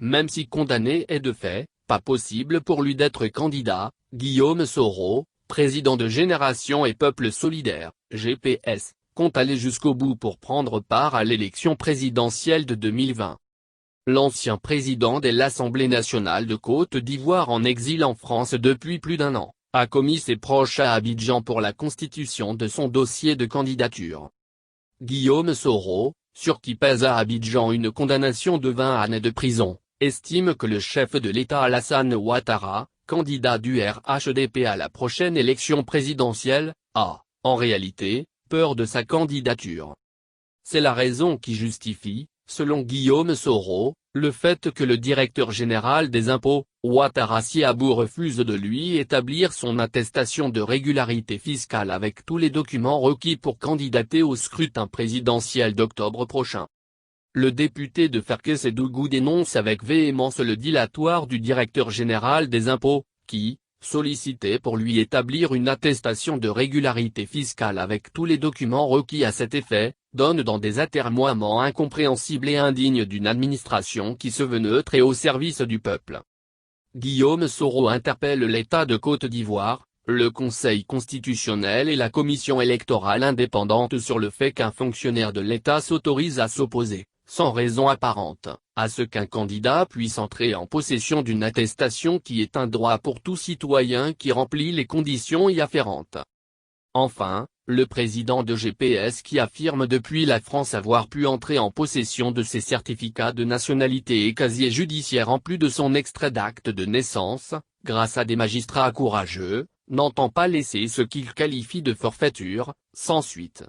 même si condamné est de fait, pas possible pour lui d'être candidat. Guillaume Soro, président de Génération et Peuple Solidaire, GPS, compte aller jusqu'au bout pour prendre part à l'élection présidentielle de 2020. L'ancien président de l'Assemblée nationale de Côte d'Ivoire en exil en France depuis plus d'1 an, a commis ses proches à Abidjan pour la constitution de son dossier de candidature. Guillaume Soro, sur qui pèse à Abidjan une condamnation de 20 années de prison, estime que le chef de l'État Alassane Ouattara, candidat du RHDP à la prochaine élection présidentielle, a, en réalité, peur de sa candidature. C'est la raison qui justifie, selon Guillaume Soro, le fait que le directeur général des impôts, Ouattara Siabou, refuse de lui établir son attestation de régularité fiscale avec tous les documents requis pour candidater au scrutin présidentiel d'octobre prochain. Le député de Ferkes-Edougou dénonce avec véhémence le dilatoire du directeur général des impôts, qui, sollicité pour lui établir une attestation de régularité fiscale avec tous les documents requis à cet effet, donne dans des atermoiements incompréhensibles et indignes d'une administration qui se veut neutre et au service du peuple. Guillaume Soro interpelle l'État de Côte d'Ivoire, le Conseil constitutionnel et la Commission électorale indépendante sur le fait qu'un fonctionnaire de l'État s'autorise à s'opposer, sans raison apparente, à ce qu'un candidat puisse entrer en possession d'une attestation qui est un droit pour tout citoyen qui remplit les conditions y afférentes. Enfin, le président de GPS qui affirme depuis la France avoir pu entrer en possession de ses certificats de nationalité et casier judiciaire en plus de son extrait d'acte de naissance, grâce à des magistrats courageux, n'entend pas laisser ce qu'il qualifie de forfaiture, sans suite.